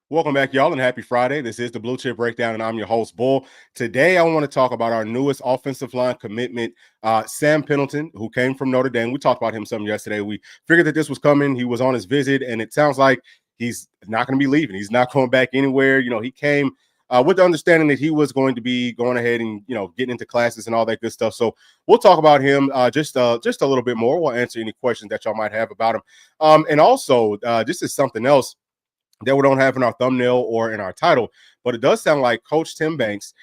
Welcome back, y'all, and happy Friday. This is the Bluechip Breakdown, and I'm your host, Bull. Today, I want to talk about our newest offensive line commitment, Sam Pendleton, who came from Notre Dame. We talked about him some yesterday. We figured that this was coming. He was on his visit, and it sounds like he's not going to be leaving. He's not going back anywhere. He came with the understanding that he was going to be going ahead and, getting into classes and all that good stuff. So we'll talk about him just a little bit more. We'll answer any questions that y'all might have about him. And also, this is something else that we don't have in our thumbnail or in our title, but it does sound like Coach Tim Banks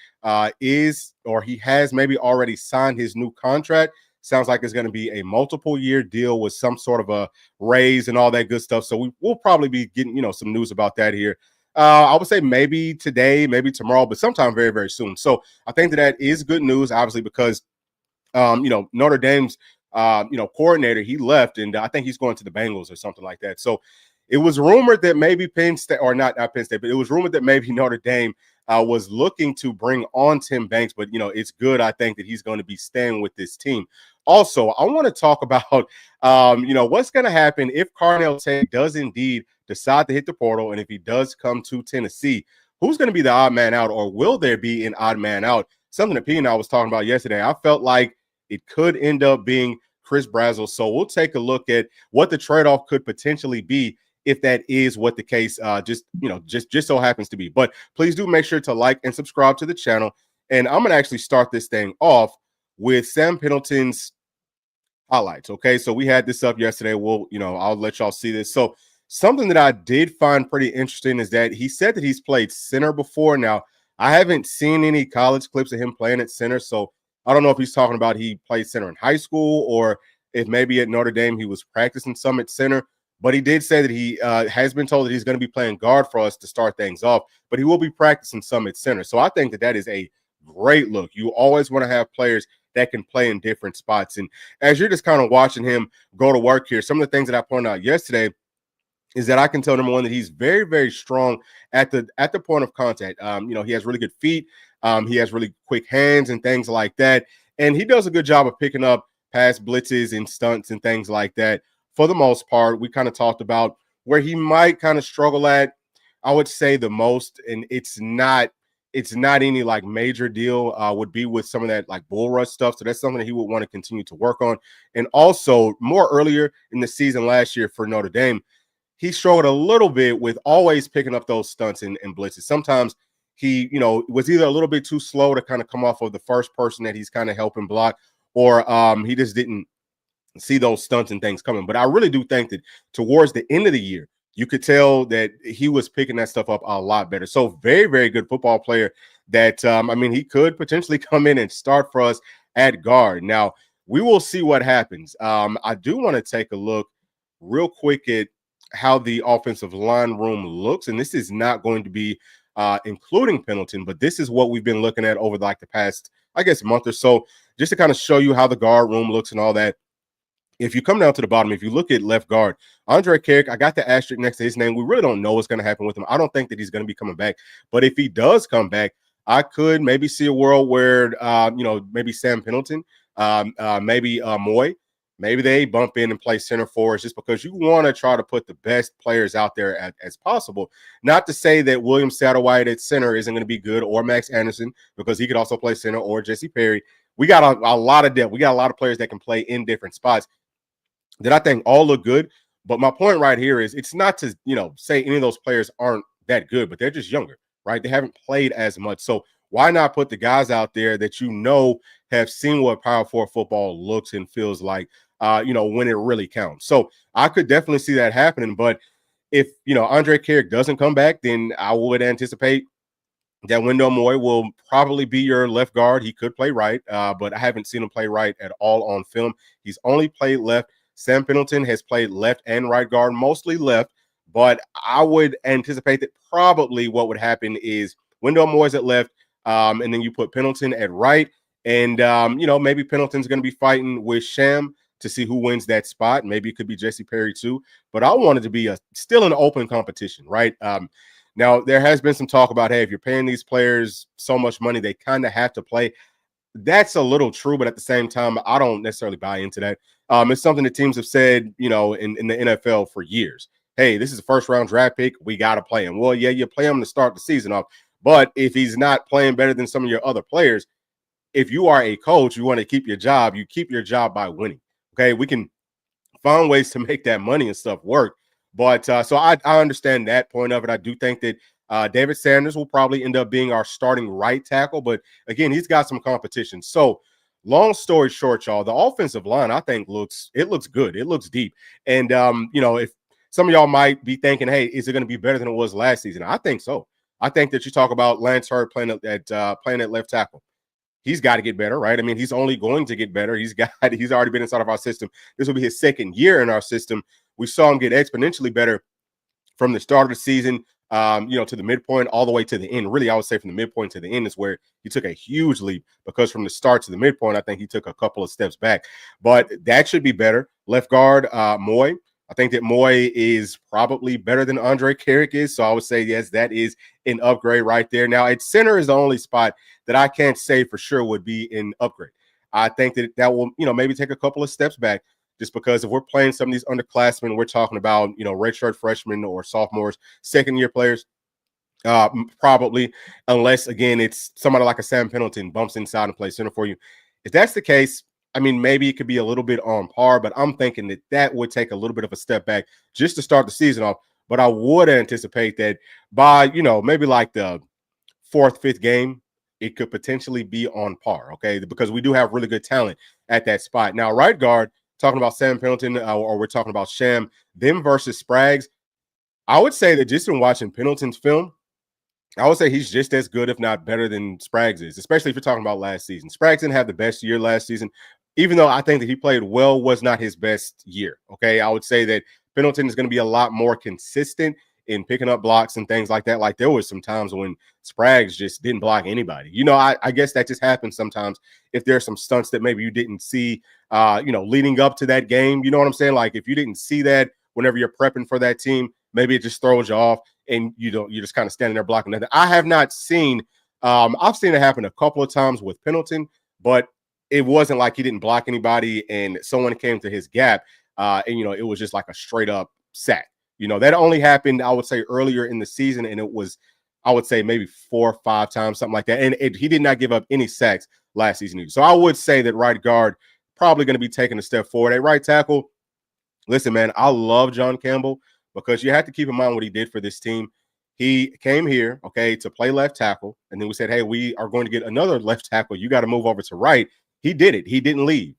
he has maybe already signed his new contract. Sounds like it's going to be a multiple-year deal with some sort of a raise and all that good stuff. So we'll probably be getting, some news about that here. I would say maybe today, maybe tomorrow, but sometime very, very soon. So I think that is good news, obviously, because, Notre Dame's, coordinator, he left, and I think he's going to the Bengals or something like that. So it was rumored that maybe Penn State, or not Penn State, but it was rumored that maybe Notre Dame was looking to bring on Tim Banks. But, it's good, I think, that he's going to be staying with this team. Also, I want to talk about, what's going to happen if Carnell Tate does indeed decide to hit the portal, and if he does come to Tennessee, who's going to be the odd man out, or will there be an odd man out? Something that P and I was talking about yesterday. I felt like it could end up being Chris Brazzell. So we'll take a look at what the trade-off could potentially be if that is what the case just so happens to be. But please do make sure to like and subscribe to the channel. And I'm going to actually start this thing off with Sam Pendleton's highlights. Okay, so we had this up yesterday. I'll let y'all see this. So something that I did find pretty interesting is that he said that he's played center before. Now, I haven't seen any college clips of him playing at center, so I don't know if he's talking about he played center in high school, or if maybe at Notre Dame he was practicing some at center. But he did say that he has been told that he's going to be playing guard for us to start things off, but he will be practicing some at center. So I think that is a great look. You always want to have players that can play in different spots. And as you're just kind of watching him go to work here, some of the things that I pointed out yesterday is that I can tell, number one, that he's very, very strong at the point of contact. He has really good feet. He has really quick hands and things like that. And he does a good job of picking up pass blitzes and stunts and things like that. For the most part, we kind of talked about where he might kind of struggle at, I would say the most, and it's not any like major deal, would be with some of that like bull rush stuff. So that's something that he would want to continue to work on. And also more earlier in the season last year for Notre Dame, he struggled a little bit with always picking up those stunts and blitzes. Sometimes he, was either a little bit too slow to kind of come off of the first person that he's kind of helping block, or he just didn't see those stunts and things coming. But I really do think that towards the end of the year, you could tell that he was picking that stuff up a lot better. So very, very good football player that, he could potentially come in and start for us at guard. Now, we will see what happens. I do want to take a look real quick at how the offensive line room looks. And this is not going to be including Pendleton, but this is what we've been looking at over like the past, I guess, month or so, just to kind of show you how the guard room looks and all that. If you come down to the bottom, if you look at left guard, Andre Carrick, I got the asterisk next to his name. We really don't know what's going to happen with him. I don't think that he's going to be coming back. But if he does come back, I could maybe see a world where, maybe Sam Pendleton, maybe Moy, maybe they bump in and play center for us, just because you want to try to put the best players out there as possible. Not to say that William Satterwhite at center isn't going to be good, or Max Anderson, because he could also play center, or Jesse Perry. We got a lot of depth. We got a lot of players that can play in different spots that I think all look good. But my point right here is, it's not to, say any of those players aren't that good, but they're just younger, right? They haven't played as much. So why not put the guys out there that have seen what Power 4 football looks and feels like, when it really counts. So I could definitely see that happening. But if, Andre Carrick doesn't come back, then I would anticipate that Wendell Moy will probably be your left guard. He could play right, but I haven't seen him play right at all on film. He's only played left. Sam Pendleton has played left and right guard, mostly left, but I would anticipate that probably what would happen is Wendell Moy's at left, and then you put Pendleton at right, and, maybe Pendleton's going to be fighting with Sham to see who wins that spot. Maybe it could be Jesse Perry too, but I want it to be still an open competition, right? Now, there has been some talk about, hey, if you're paying these players so much money, they kind of have to play. That's a little true, but at the same time, I don't necessarily buy into that. It's something that teams have said, in the NFL for years. hey, this is a first-round draft pick. We got to play him. Well, yeah, you play him to start the season off. But if he's not playing better than some of your other players, if you are a coach, you want to keep your job, you keep your job by winning. Okay, we can find ways to make that money and stuff work. But so I understand that point of it. I do think that David Sanders will probably end up being our starting right tackle. But again, he's got some competition. So long story short, y'all, the offensive line, I think looks good. It looks deep. And if some of y'all might be thinking, hey, is it going to be better than it was last season? I think so. I think that you talk about Lance Hurd playing at left tackle. He's got to get better, right? I mean, he's only going to get better. He's already been inside of our system. This will be his second year in our system. We saw him get exponentially better from the start of the season, to the midpoint all the way to the end. Really, I would say from the midpoint to the end is where he took a huge leap, because from the start to the midpoint, I think he took a couple of steps back. But that should be better. Left guard, Moy. I think that Moy is probably better than Andre Carrick is. So I would say, yes, that is an upgrade right there. Now, at center is the only spot that I can't say for sure would be an upgrade. I think that will, maybe take a couple of steps back, just because if we're playing some of these underclassmen, we're talking about, redshirt freshmen or sophomores, second-year players, probably, unless, again, it's somebody like a Sam Pendleton bumps inside and plays center for you. If that's the case, I mean, maybe it could be a little bit on par, but I'm thinking that would take a little bit of a step back just to start the season off. But I would anticipate that by, maybe like the fourth, fifth game, it could potentially be on par, okay? Because we do have really good talent at that spot. Now, right guard, talking about Sam Pendleton, or we're talking about Sham, them versus Spraggs, I would say that just in watching Pendleton's film, I would say he's just as good, if not better, than Spraggs is, especially if you're talking about last season. Spraggs didn't have the best year last season, even though I think that he played well, was not his best year. Okay, I would say that Pendleton is going to be a lot more consistent in picking up blocks and things like that. Like, there was some times when Spraggs just didn't block anybody. I guess that just happens sometimes if there's some stunts that maybe you didn't see, leading up to that game. You know what I'm saying? Like, if you didn't see that whenever you're prepping for that team, maybe it just throws you off and you're just kind of standing there blocking nothing. I have not seen, I've seen it happen a couple of times with Pendleton, but it wasn't like he didn't block anybody and someone came to his gap, and it was just like a straight up sack. That only happened, I would say, earlier in the season, and it was, I would say, maybe 4 or 5 times, something like that. And he did not give up any sacks last season either. So I would say that right guard probably going to be taking a step forward. At right tackle, listen, man, I love John Campbell, because you have to keep in mind what he did for this team. He came here, okay, to play left tackle, and then we said, hey, we are going to get another left tackle. You got to move over to right. He did it. He didn't leave.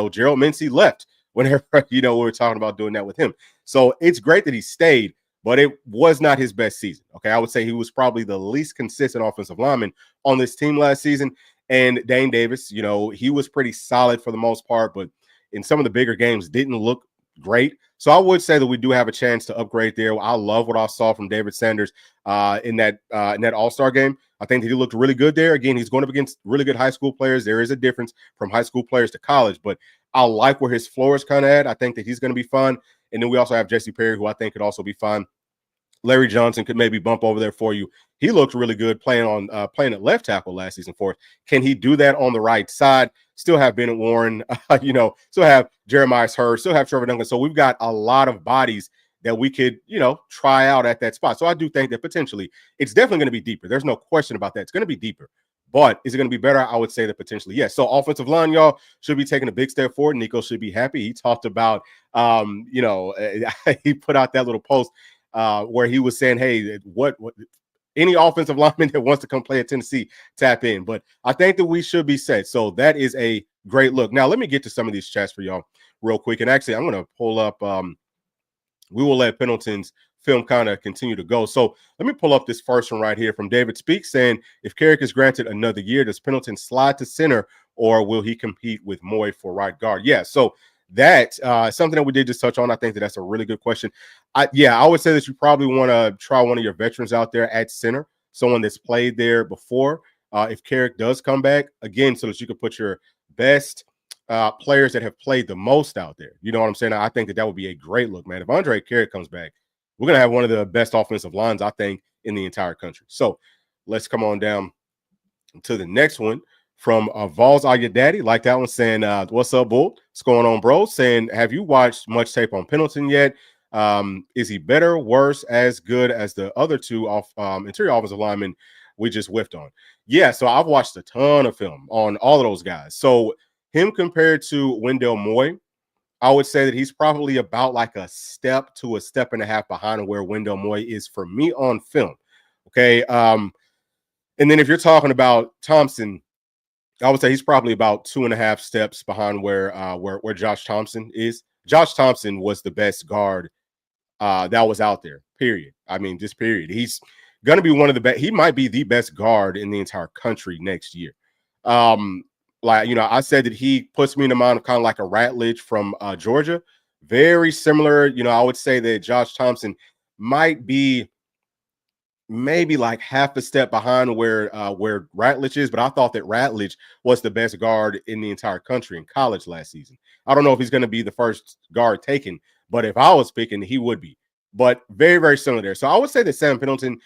Gerald Mincy left whenever, we were talking about doing that with him. So it's great that he stayed, but it was not his best season. Okay, I would say he was probably the least consistent offensive lineman on this team last season. And Dane Davis, he was pretty solid for the most part, but in some of the bigger games didn't look great. So I would say that we do have a chance to upgrade there. I love what I saw from David Sanders in that All-Star game. I think that he looked really good there. Again, he's going up against really good high school players. There is a difference from high school players to college, but I like where his floor is kind of at. I think that he's going to be fun. And then we also have Jesse Perry, who I think could also be fun. Larry Johnson could maybe bump over there for you. He looked really good playing at left tackle last season for us. Can he do that on the right side? Still have Bennett Warren, still have Jeremiah Hurd, still have Trevor Duncan. So we've got a lot of bodies that we could, try out at that spot. So I do think that potentially it's definitely going to be deeper. There's no question about that. It's going to be deeper. But is it going to be better? I would say that potentially, yes. So offensive line, y'all, should be taking a big step forward. Nico should be happy. He talked about, he put out that little post where he was saying, hey, what any offensive lineman that wants to come play at Tennessee, tap in. But I think that we should be set. So that is a great look. Now, let me get to some of these chats for y'all real quick. And actually, I'm going to pull up, we will let Pendleton's film kind of continue to go. So let me pull up this first one right here from David Speaks saying, if Carrick is granted another year, does Pendleton slide to center or will he compete with Moy for right guard? Yeah, so that something that we did just touch on. I think that's a really good question. I would say that you probably want to try one of your veterans out there at center, someone that's played there before. If Carrick does come back, again, so that you can put your best players that have played the most out there. You know what I'm saying? I think that would be a great look, man. If Andre Carrick comes back, we're going to have one of the best offensive lines, I think, in the entire country. So let's come on down to the next one from Vols Are Your Daddy. Like that one saying, what's up, Bull? What's going on, bro? Saying, have you watched much tape on Pendleton yet? Is he better, worse, as good as the other two interior offensive linemen we just whiffed on? Yeah, so I've watched a ton of film on all of those guys. So him compared to Wendell Moy, I would say that he's probably about like a step to a step and a half behind where Wendell Moy is for me on film. Okay. And then if you're talking about Thompson, I would say he's probably about 2.5 steps behind where Josh Thompson is. Josh Thompson was the best guard that was out there. Period. I mean, just period. He's going to be one of the best. He might be the best guard in the entire country next year. I said that he puts me in the mind of kind of like a Ratledge from Georgia. Very similar. I would say that Josh Thompson might be maybe like half a step behind where Ratledge is, but I thought that Ratledge was the best guard in the entire country in college last season. I don't know if he's going to be the first guard taken, but if I was picking, he would be. But very, very similar there. So I would say that Sam Pendleton,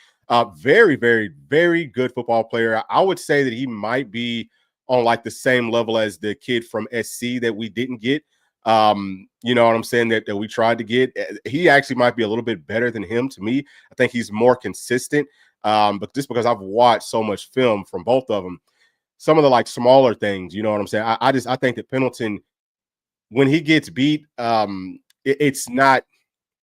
very, very, very good football player. I would say that he might be on like the same level as the kid from SC that we didn't get. You know what I'm saying, that we tried to get. He actually might be a little bit better than him to me. I think he's more consistent. But just because I've watched so much film from both of them, some of the like smaller things, you know what I'm saying? I think that Pendleton, when he gets beat, it's not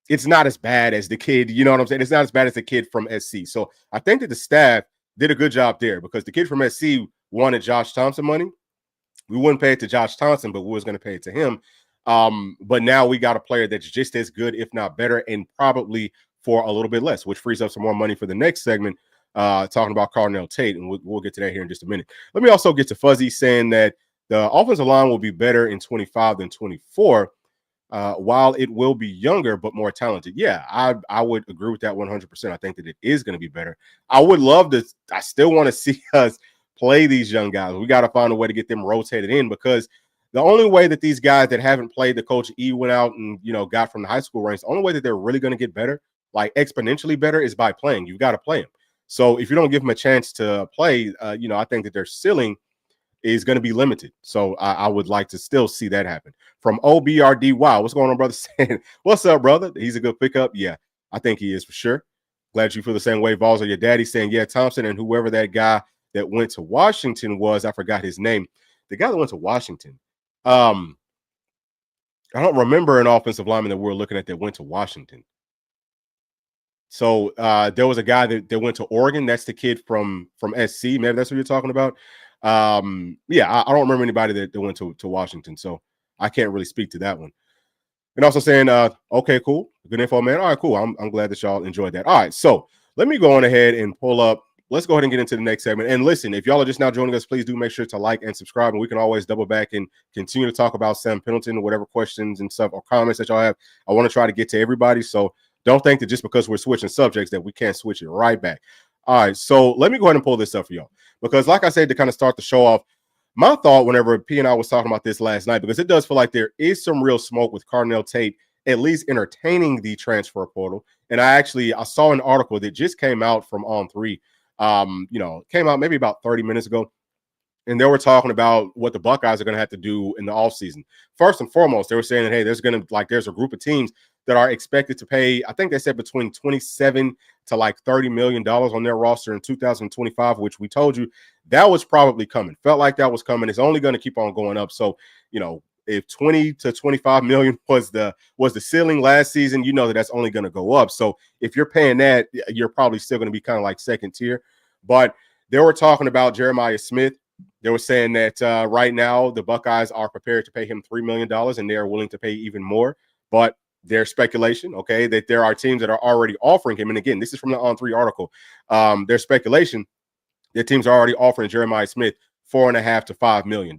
as bad as the kid, you know what I'm saying? It's not as bad as the kid from SC. So I think that the staff did a good job there, because the kid from SC wanted Josh Thompson money. We wouldn't pay it to Josh Thompson, but we was going to pay it to him. But now we got a player that's just as good, if not better, and probably for a little bit less, which frees up some more money for the next segment, talking about Carnell Tate, and we'll get to that here in just a minute. Let me also get to Fuzzy saying that the offensive line will be better in 25 than 24, while it will be younger but more talented. Yeah, I would agree with that 100%. I think that it is going to be better. I would love to. I still want to see us play these young guys. We got to find a way to get them rotated in, because the only way that these guys that haven't played, the Coach E went out and, got from the high school ranks, the only way that they're really going to get better, like exponentially better, is by playing. You've got to play them. So if you don't give them a chance to play, I think that their ceiling is going to be limited. So I would like to still see that happen. From OBRD, wow, what's going on, brother? Saying, what's up, brother? He's a good pickup. Yeah, I think he is for sure. Glad you feel the same way, Vols, or your daddy. Saying, yeah, Thompson and whoever that guy that went to Washington was, I forgot his name. The guy that went to Washington. I don't remember an offensive lineman that we were looking at that went to Washington. So there was a guy that went to Oregon. That's the kid from SC. Maybe that's what you're talking about. I don't remember anybody that went to Washington, so I can't really speak to that one. And also saying, okay, cool, good info, man. All right, cool. I'm glad that y'all enjoyed that. All right, so let me go on ahead and pull up. Let's go ahead and get into the next segment. And listen, if y'all are just now joining us, please do make sure to like and subscribe, and we can always double back and continue to talk about Sam Pendleton, whatever questions and stuff or comments that y'all have. I want to try to get to everybody, so don't think that just because we're switching subjects that we can't switch it right back. All right, so let me go ahead and pull this up for y'all, because like I said, to kind of start the show off, my thought whenever P and I was talking about this last night, because it does feel like there is some real smoke with Carnell Tate at least entertaining the transfer portal. And I saw an article that just came out from On3, came out maybe about 30 minutes ago. And they were talking about what the Buckeyes are going to have to do in the offseason. First and foremost, they were saying that, hey, there's a group of teams that are expected to pay, I think they said between 27 to like $30 million on their roster in 2025, which we told you that was probably coming. Felt like that was coming. It's only going to keep on going up. So, if 20 to 25 million was the ceiling last season, that's only going to go up. So if you're paying that, you're probably still going to be kind of like second tier. But they were talking about Jeremiah Smith. They were saying that right now the Buckeyes are prepared to pay him $3 million, and they are willing to pay even more. But there's speculation, okay, that there are teams that are already offering him. And again, this is from the On3 article. There's speculation that teams are already offering Jeremiah Smith $4.5 to $5 million.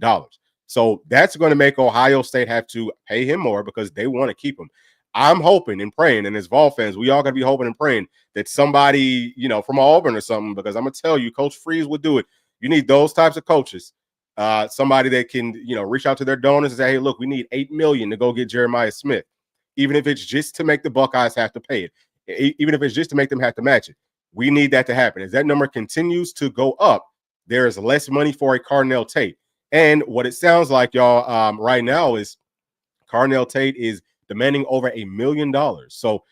So that's going to make Ohio State have to pay him more, because they want to keep him. I'm hoping and praying, and as Vol fans, we all got to be hoping and praying that somebody, from Auburn or something, because I'm going to tell you, Coach Freeze would do it. You need those types of coaches, somebody that can, reach out to their donors and say, hey, look, we need $8 million to go get Jeremiah Smith, even if it's just to make the Buckeyes have to pay it, even if it's just to make them have to match it. We need that to happen. As that number continues to go up, there is less money for a Carnell Tate. And what it sounds like, y'all, right now is Carnell Tate is demanding over $1 million. So,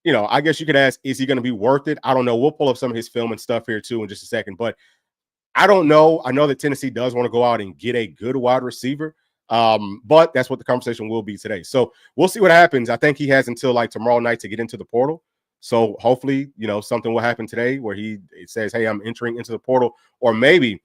I guess you could ask, is he going to be worth it? I don't know. We'll pull up some of his film and stuff here too in just a second, but I don't know. I know that Tennessee does want to go out and get a good wide receiver. But that's what the conversation will be today. So we'll see what happens. I think he has until like tomorrow night to get into the portal. So hopefully, something will happen today where it says, hey, I'm entering into the portal. Or maybe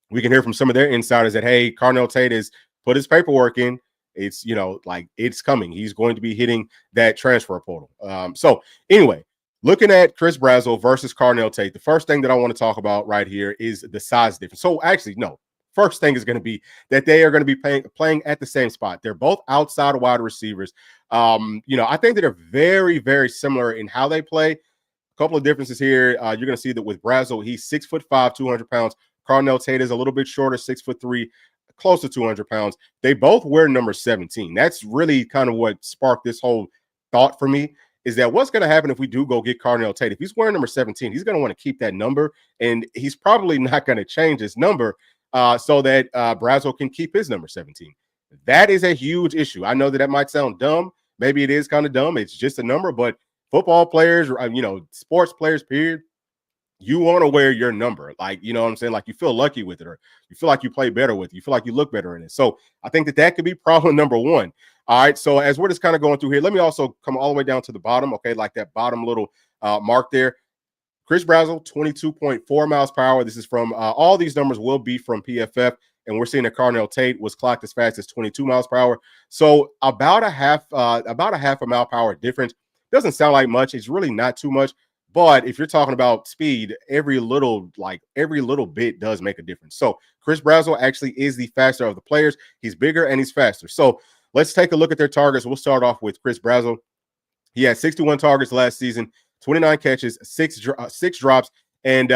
we can hear from some of their insiders that, hey, Carnell Tate has put his paperwork in. It's, it's coming. He's going to be hitting that transfer portal. So anyway, looking at Chris Brazzell versus Carnell Tate, the first thing that I want to talk about right here is the size difference. So actually, no. First thing is going to be that they are going to be playing at the same spot. They're both outside wide receivers. I think that they're very, very similar in how they play. A couple of differences here. You're going to see that with Brazzell, he's 6'5", 200 pounds. Carnell Tate is a little bit shorter, 6'3", close to 200 pounds. They both wear number 17. That's really kind of what sparked this whole thought for me, is that what's going to happen if we do go get Carnell Tate? If he's wearing number 17, he's going to want to keep that number, and he's probably not going to change his number so that Brazzell can keep his number 17. That is a huge issue. I know that might sound dumb. Maybe it is kind of dumb. It's just a number, but football players, sports players, period, you want to wear your number. Like, you know what I'm saying? Like, you feel lucky with it, or you feel like you play better with it. You feel like you look better in it. So I think that could be problem number one. All right. So as we're just kind of going through here, let me also come all the way down to the bottom. Okay. Like that bottom little mark there. Chris Brazzell, 22.4 miles per hour. This is from all these numbers will be from PFF. And we're seeing that Carnell Tate was clocked as fast as 22 miles per hour. So about a half a mile per hour difference. Doesn't sound like much. It's really not too much. But if you're talking about speed, every little bit does make a difference. So Chris Brazzell actually is the faster of the players. He's bigger and he's faster. So let's take a look at their targets. We'll start off with Chris Brazzell. He had 61 targets last season, 29 catches, six drops, and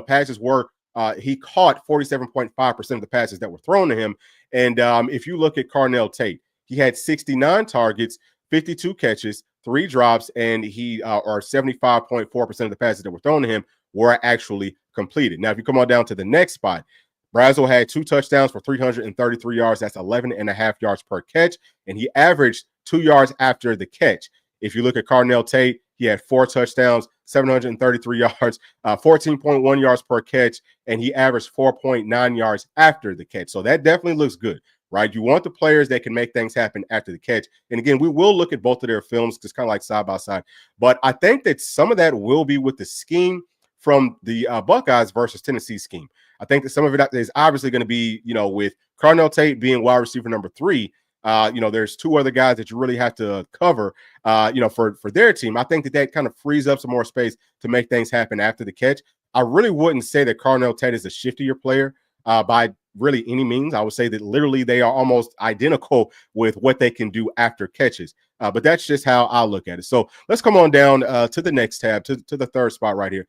passes were he caught 47.5% of the passes that were thrown to him. And if you look at Carnell Tate, he had 69 targets, 52 catches, 3 drops, and he or 75.4% of the passes that were thrown to him were actually completed. Now, if you come on down to the next spot, Brazzell had 2 touchdowns for 333 yards. That's 11.5 yards per catch, and he averaged 2 yards after the catch. If you look at Carnell Tate, he had 4 touchdowns, 733 yards, 14.1 yards per catch, and he averaged 4.9 yards after the catch. So that definitely looks good, right? You want the players that can make things happen after the catch. And again, we will look at both of their films, just kind of like side by side. But I think that some of that will be with the scheme from the Buckeyes versus Tennessee scheme. I think that some of it is obviously going to be, with Carnell Tate being wide receiver number 3. There's 2 other guys that you really have to cover, for their team. I think that kind of frees up some more space to make things happen after the catch. I really wouldn't say that Carnell Tate is a shiftier player by really any means. I would say that literally they are almost identical with what they can do after catches. But that's just how I look at it. So let's come on down to the next tab, to the third spot right here.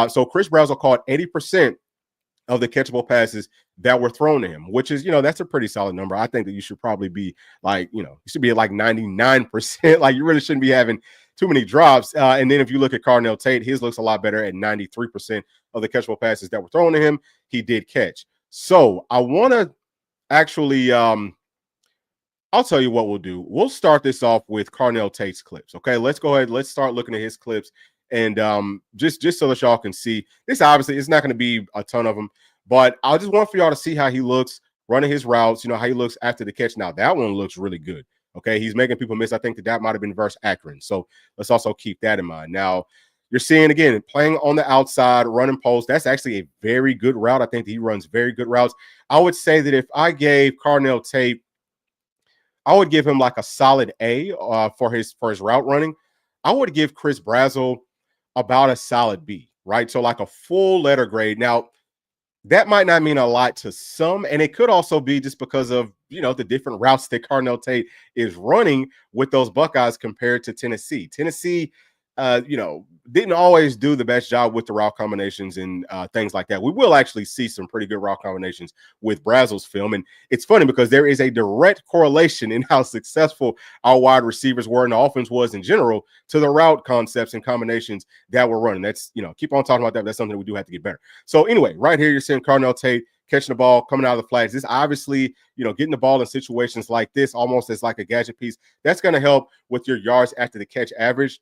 So Chris Brazzell caught 80% of the catchable passes that were thrown to him, which is, that's a pretty solid number. I think that you should probably be like, you should be at like 99%. Like, you really shouldn't be having too many drops. And then if you look at Carnell Tate, his looks a lot better at 93% of the catchable passes that were thrown to him. He did catch. So I want to actually, I'll tell you what we'll do. We'll start this off with Carnell Tate's clips. Okay, let's go ahead. Let's start looking at his clips. And just so that y'all can see, this obviously it's not going to be a ton of them, but I just want for y'all to see how he looks running his routes, how he looks after the catch. Now, that one looks really good. Okay, he's making people miss. I think that might have been versus Akron. So let's also keep that in mind. Now, you're seeing, again, playing on the outside, running post. That's actually a very good route. I think that he runs very good routes. I would say that if I gave Carnell Tate, I would give him like a solid A for his route running. I would give Chris Brazzell about a solid B, right? So like a full letter grade. Now, that might not mean a lot to some, and it could also be just because of, the different routes that Carnell Tate is running with those Buckeyes compared to Tennessee. Tennessee, didn't always do the best job with the route combinations and things like that. We will actually see some pretty good route combinations with Brazzell's film. And it's funny because there is a direct correlation in how successful our wide receivers were and the offense was in general to the route concepts and combinations that we're running. That's, keep on talking about that. That's something that we do have to get better. So anyway, right here, you're seeing Carnell Tate catching the ball, coming out of the flats. This obviously, getting the ball in situations like this, almost as like a gadget piece, that's going to help with your yards after the catch average.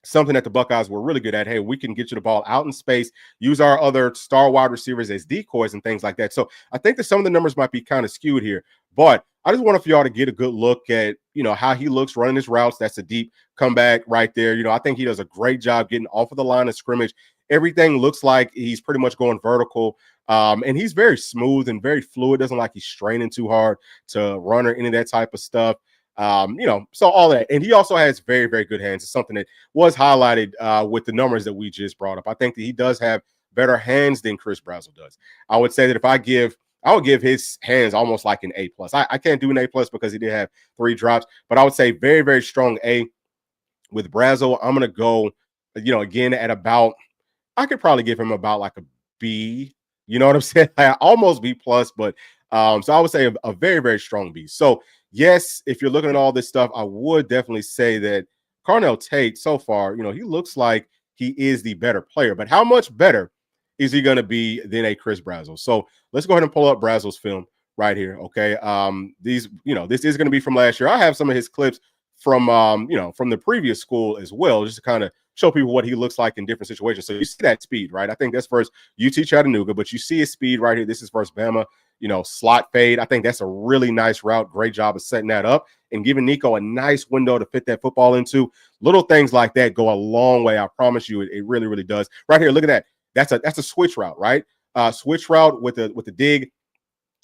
Something that the Buckeyes were really good at. Hey, we can get you the ball out in space, use our other star wide receivers as decoys and things like that. So I think that some of the numbers might be kind of skewed here, but I just want for y'all to get a good look at, how he looks running his routes. That's a deep comeback right there. I think he does a great job getting off of the line of scrimmage. Everything looks like he's pretty much going vertical. And he's very smooth and very fluid. Doesn't like he's straining too hard to run or any of that type of stuff. So all that. And he also has very, very good hands. It's something that was highlighted with the numbers that we just brought up. I think that he does have better hands than Chris Brazzell does. I would say that I would give his hands almost like an A+. I can't do an A+ because he did have 3 drops, but I would say very, very strong A. With Brazzell, I'm going to go, again at about, I could probably give him about like a B. You know what I'm saying? Almost B+, but so I would say a very, very strong B. So yes, if you're looking at all this stuff, I would definitely say that Carnell Tate so far, he looks like he is the better player, but how much better is he going to be than a Chris Brazzell? So let's go ahead and pull up Brazzell's film right here. Okay. This is going to be from last year. I have some of his clips from, from the previous school as well, just to kind of show people what he looks like in different situations. So you see that speed, right? I think that's versus UT Chattanooga, but you see his speed right here. This is versus Bama, slot fade. I think that's a really nice route. Great job of setting that up and giving Nico a nice window to fit that football into. Little things like that go a long way. I promise you, it really, really does. Right here, look at that. That's a switch route, right? Switch route with the dig.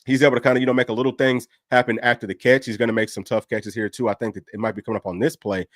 He's able to kind of, make a little things happen after the catch. He's going to make some tough catches here too. I think that it might be coming up on this play.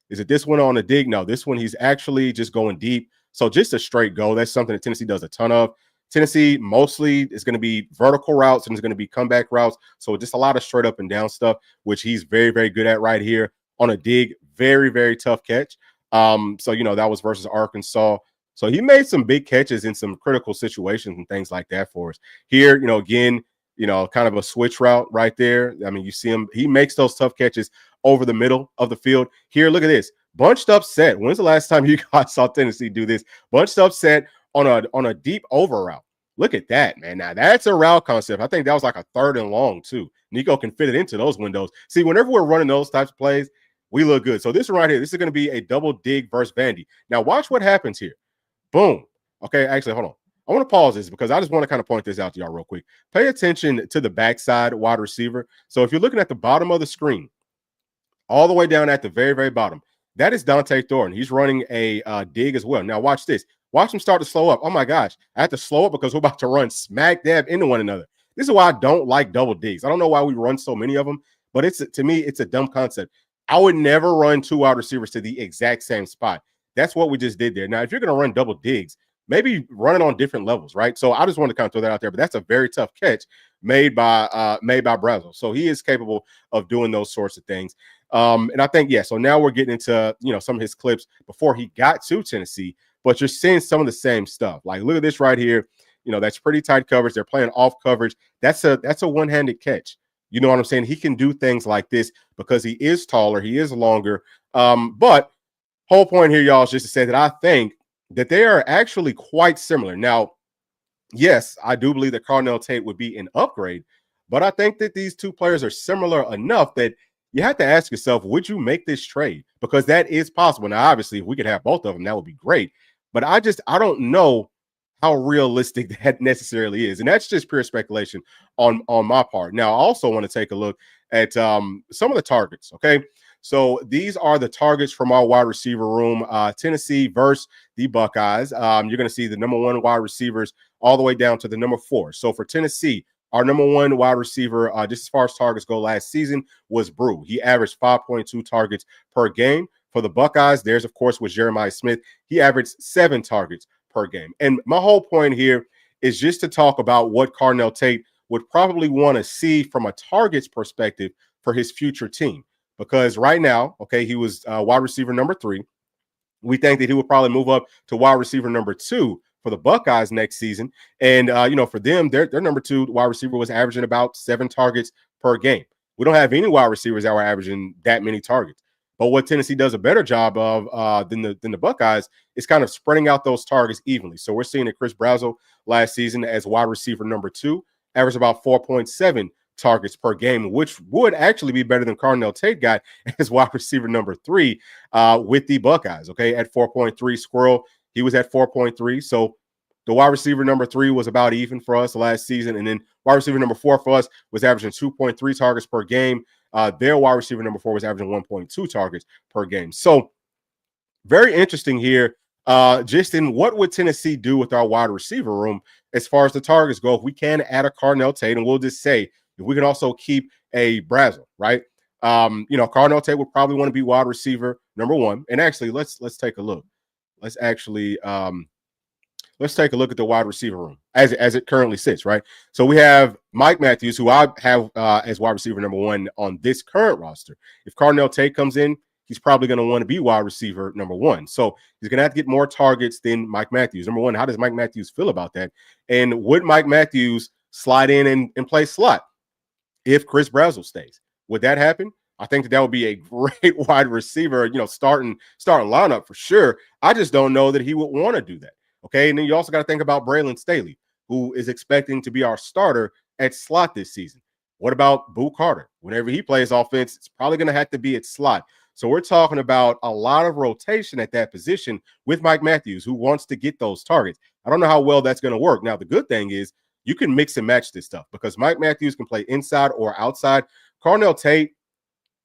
Is it this one on a dig? No, this one he's actually just going deep. So just a straight go. That's something that Tennessee does a ton of. Tennessee mostly is going to be vertical routes and it's going to be comeback routes. So just a lot of straight up and down stuff, which he's very, very good at right here on a dig. Very, very tough catch. So, that was versus Arkansas. So he made some big catches in some critical situations and things like that for us. Here, again, kind of a switch route right there. I mean, you see him. He makes those tough catches over the middle of the field. Here, look at this. Bunched up set. When's the last time you guys saw Tennessee do this? Bunched up set on a deep over route. Look at that, man. Now, that's a route concept. I think that was like a 3rd and long, too. Nico can fit it into those windows. See, whenever we're running those types of plays, we look good. So this one right here, this is going to be a double dig versus Vandy. Now, watch what happens here. Boom. Okay, actually, hold on. I want to pause this because I just want to kind of point this out to y'all real quick. Pay attention to the backside wide receiver. So if you're looking at the bottom of the screen, all the way down at the very, very bottom, that is Dante Thornton. He's running a dig as well. Now watch this. Watch him start to slow up. Oh, my gosh. I have to slow up because we're about to run smack dab into one another. This is why I don't like double digs. I don't know why we run so many of them, but to me, it's a dumb concept. I would never run 2 wide receivers to the exact same spot. That's what we just did there. Now, if you're going to run double digs, maybe run it on different levels, right? So I just want to kind of throw that out there, but that's a very tough catch made by Brazzell. So he is capable of doing those sorts of things. And I think, so now we're getting into, some of his clips before he got to Tennessee, but you're seeing some of the same stuff. Like, look at this right here. That's pretty tight coverage. They're playing off coverage. That's a one-handed catch. You know what I'm saying? He can do things like this because he is taller. He is longer. But whole point here, y'all, is just to say that I think that they are actually quite similar. Now, yes, I do believe that Carnell Tate would be an upgrade, but I think that these two players are similar enough that you have to ask yourself, would you make this trade? Because that is possible. Now, obviously, if we could have both of them, that would be great. But I don't know how realistic that necessarily is. And that's just pure speculation on my part. Now, I also want to take a look at some of the targets, okay? So these are the targets from our wide receiver room. Tennessee versus the Buckeyes. You're going to see the number 1 wide receivers all the way down to the number 4. So for Tennessee, our number 1 wide receiver, just as far as targets go last season, was Brew. He averaged 5.2 targets per game. For the Buckeyes, there's, of course, was Jeremiah Smith. He averaged 7 targets per game. And my whole point here is just to talk about what Carnell Tate would probably want to see from a targets perspective for his future team. Because right now, okay, he was wide receiver number 3. We think that he would probably move up to wide receiver number 2 for the Buckeyes next season. And, for them, their number 2 wide receiver was averaging about 7 targets per game. We don't have any wide receivers that were averaging that many targets. But what Tennessee does a better job of than the Buckeyes is kind of spreading out those targets evenly. So we're seeing that Chris Brazzell last season as wide receiver number 2 averaged about 4.7 targets per game, which would actually be better than Carnell Tate got as wide receiver number 3 with the Buckeyes. Okay, at 4.3, Squirrel, he was at 4.3. So the wide receiver number 3 was about even for us last season, and then wide receiver number 4 for us was averaging 2.3 targets per game. Their wide receiver number 4 was averaging 1.2 targets per game. So very interesting here. Just in what would Tennessee do with our wide receiver room as far as the targets go? If we can add a Carnell Tate, and we'll just say if we can also keep a Brazzell, right? Carnell Tate would probably want to be wide receiver number 1. And actually, let's take a look. Let's take a look at the wide receiver room as it currently sits, right? So we have Mike Matthews, who I have as wide receiver number 1 on this current roster. If Carnell Tate comes in, he's probably going to want to be wide receiver number 1. So he's going to have to get more targets than Mike Matthews. Number 1, how does Mike Matthews feel about that? And would Mike Matthews slide in and play slot if Chris Brazzell stays? Would that happen? I think that would be a great wide receiver, starting lineup for sure. I just don't know that he would want to do that. Okay, and then you also got to think about Braylon Staley, who is expecting to be our starter at slot this season. What about Boo Carter? Whenever he plays offense, it's probably going to have to be at slot. So we're talking about a lot of rotation at that position with Mike Matthews, who wants to get those targets. I don't know how well that's going to work. Now, the good thing is you can mix and match this stuff because Mike Matthews can play inside or outside. Carnell Tate,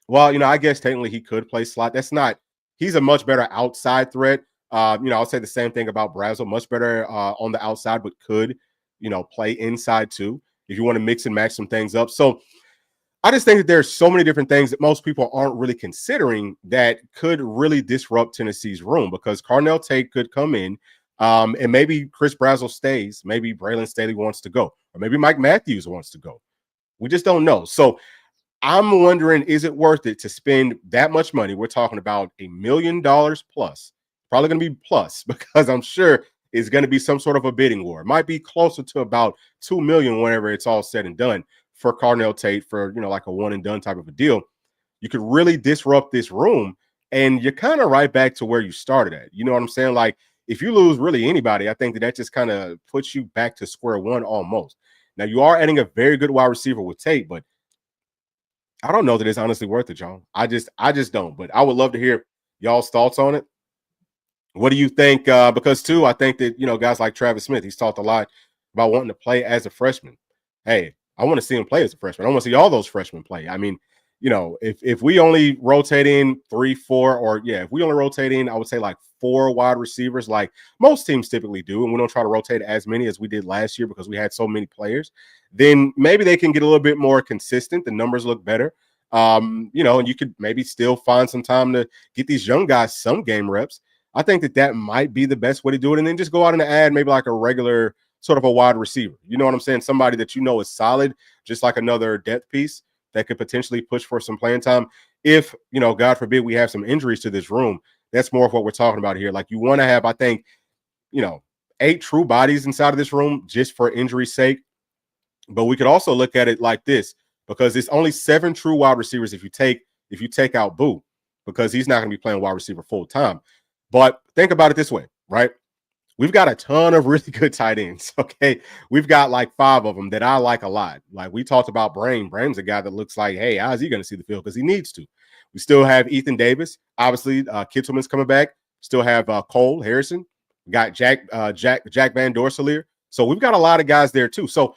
well, I guess technically he could play slot. He's a much better outside threat. I'll say the same thing about Brazzell, much better on the outside, but could, play inside too if you want to mix and match some things up. So I just think that there's so many different things that most people aren't really considering that could really disrupt Tennessee's room, because Carnell Tate could come in and maybe Chris Brazzell stays. Maybe Braylon Staley wants to go, or maybe Mike Matthews wants to go. We just don't know. So I'm wondering, is it worth it to spend that much money? We're talking about $1 million plus. Probably going to be plus, because I'm sure it's going to be some sort of a bidding war. It might be closer to about $2 million whenever it's all said and done for Carnell Tate for, like a one and done type of a deal. You could really disrupt this room, and you're kind of right back to where you started at. You know what I'm saying? Like, if you lose really anybody, I think that just kind of puts you back to square one almost. Now, you are adding a very good wide receiver with Tate, but I don't know that it's honestly worth it, John. I just don't. But I would love to hear y'all's thoughts on it. What do you think? Because, too, I think that, guys like Travis Smith, he's talked a lot about wanting to play as a freshman. Hey, I want to see him play as a freshman. I want to see all those freshmen play. I mean, if we only rotate in 3, 4, or if we only rotate in, I would say like 4 wide receivers, like most teams typically do, and we don't try to rotate as many as we did last year because we had so many players, then maybe they can get a little bit more consistent. The numbers look better. And you could maybe still find some time to get these young guys some game reps. I think that might be the best way to do it. And then just go out and add maybe like a regular sort of a wide receiver. You know what I'm saying? Somebody that is solid, just like another depth piece that could potentially push for some playing time. If, God forbid, we have some injuries to this room, that's more of what we're talking about here. Like, you want to have, I think, 8 true bodies inside of this room just for injury's sake. But we could also look at it like this, because it's only 7 true wide receivers if you take out Boo, because he's not going to be playing wide receiver full time. But think about it this way, right? We've got a ton of really good tight ends, okay? We've got like 5 of them that I like a lot. Like, we talked about Brain. Brain's a guy that looks like, hey, how is he going to see the field? Because he needs to. We still have Ethan Davis. Obviously, Kittleman's coming back. Still have Cole Harrison. We got Jack Van Dorsalier. So we've got a lot of guys there too. So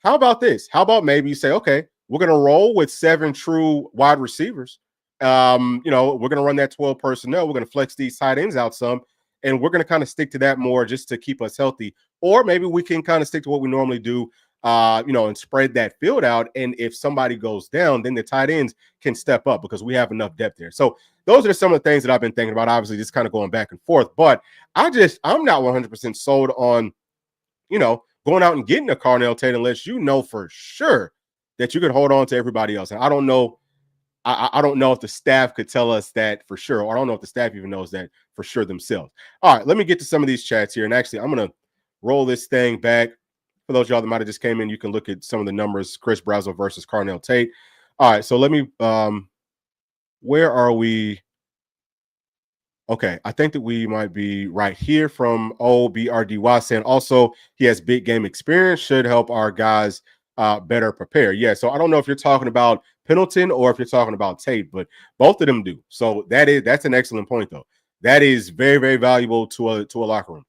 how about this? How about maybe you say, okay, we're going to roll with 7 true wide receivers. We're going to run that 12 personnel. We're going to flex these tight ends out some, and we're going to kind of stick to that more just to keep us healthy. Or maybe we can kind of stick to what we normally do, and spread that field out. And if somebody goes down, then the tight ends can step up because we have enough depth there. So those are some of the things that I've been thinking about, obviously just kind of going back and forth. But I'm not 100% sold on, going out and getting a Carnell Tate unless you know for sure that you could hold on to everybody else. And I don't know. I don't know if the staff could tell us that for sure, or I don't know if the staff even knows that for sure themselves. All right, let me get to some of these chats here. And actually, I'm going to roll this thing back. For those of y'all that might have just came in, you can look at some of the numbers, Chris Brazzell versus Carnell Tate. All right, so let me where are we? Okay, I think that we might be right here from OBRDY saying also he has big game experience, should help our guys better prepare. Yeah, so I don't know if you're talking about Pendleton or if you're talking about Tate, but both of them do. So that's an excellent point though. That is very, very valuable to a locker room.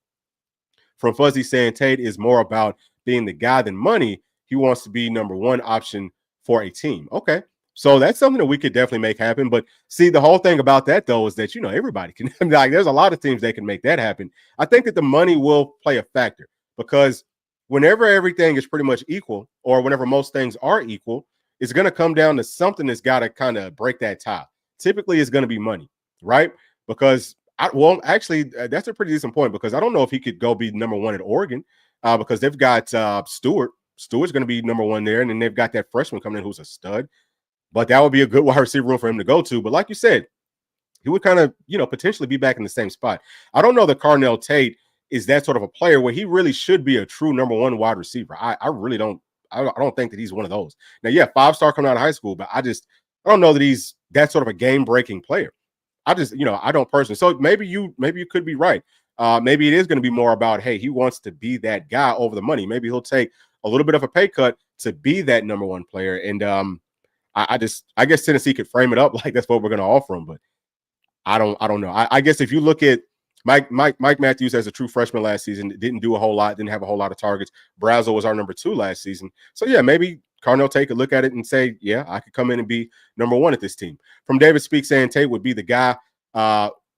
From Fuzzy saying Tate is more about being the guy than money. He wants to be number one option for a team. Okay. So that's something that we could definitely make happen. But see, the whole thing about that, though, is that, everybody can, like, there's a lot of teams that can make that happen. I think that the money will play a factor because whenever everything is pretty much equal or whenever most things are equal, it's going to come down to something that's got to kind of break that tie. Typically, it's going to be money, right? Because that's a pretty decent point because I don't know if he could go be number one at Oregon because they've got Stewart. Stewart's going to be number one there, and then they've got that freshman coming in who's a stud. But that would be a good wide receiver room for him to go to. But like you said, he would kind of, potentially be back in the same spot. I don't know that Carnell Tate is that sort of a player where he really should be a true number one wide receiver. I really don't. I don't think that he's one of those. Now, yeah, 5-star coming out of high school, but I don't know that he's that sort of a game-breaking player. I don't personally. So maybe you could be right. Maybe it is going to be more about, hey, he wants to be that guy over the money. Maybe he'll take a little bit of a pay cut to be that number one player. And I guess Tennessee could frame it up like that's what we're going to offer him. But I don't know. I guess if you look at Mike Matthews as a true freshman last season, didn't do a whole lot, didn't have a whole lot of targets. Brazzell was our number 2 last season. So yeah, maybe Carnell Tate could look at it and say, yeah, I could come in and be number 1 at this team. From David Speaks saying Tate would be the guy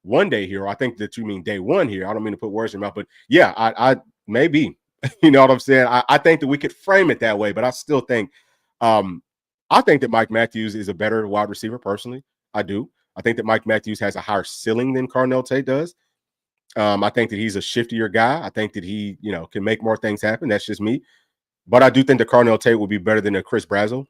one day hero. I think that you mean day one here. I don't mean to put words in your mouth, but yeah, I maybe. You know what I'm saying? I think that we could frame it that way, but I still think I think that Mike Matthews is a better wide receiver personally. I do. I think that Mike Matthews has a higher ceiling than Carnell Tate does. I think that he's a shiftier guy. I think that he, can make more things happen. That's just me. But I do think that Carnell Tate will be better than a Chris Brazzell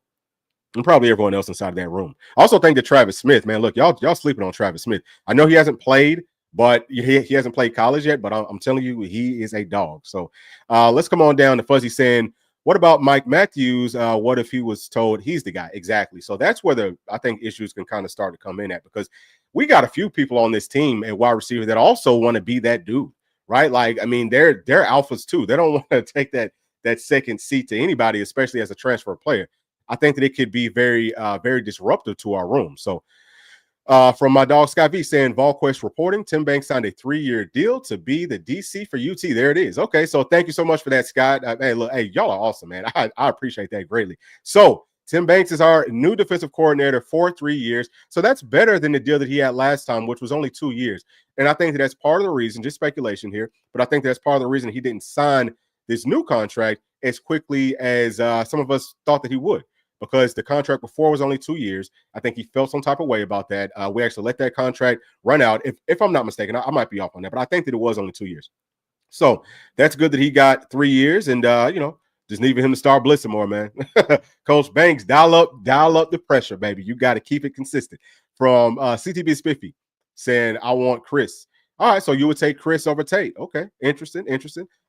and probably everyone else inside of that room. I also think that Travis Smith, man, look, y'all sleeping on Travis Smith. I know he hasn't played, but he hasn't played college yet, but I'm telling you, he is a dog. So let's come on down to Fuzzy saying, what about Mike Matthews? What if he was told he's the guy? Exactly. So that's where I think issues can kind of start to come in at, because we got a few people on this team at wide receiver that also want to be that dude, right? Like, I mean, they're alphas too. They don't want to take that second seat to anybody, especially as a transfer player. I think that it could be very, very disruptive to our room. So from my dog Scott V saying, VolQuest reporting, Tim Banks signed a 3-year deal to be the DC for UT. There it is. Okay, so thank you so much for that, Scott. Hey, look, hey, y'all are awesome, man. I appreciate that greatly. So Tim Banks is our new defensive coordinator for 3 years. So that's better than the deal that he had last time, which was only 2 years. And I think that's part of the reason, just speculation here, but I think that's part of the reason he didn't sign this new contract as quickly as some of us thought that he would, because the contract before was only 2 years. I think he felt some type of way about that. We actually let that contract run out. If I'm not mistaken, I might be off on that, but I think that it was only 2 years. So that's good that he got 3 years, and just needing him to start blitzing more, man. Coach Banks, dial up the pressure, baby. You got to keep it consistent. From CTB Spiffy saying, I want Chris. All right, so you would take Chris over Tate. Okay, interesting.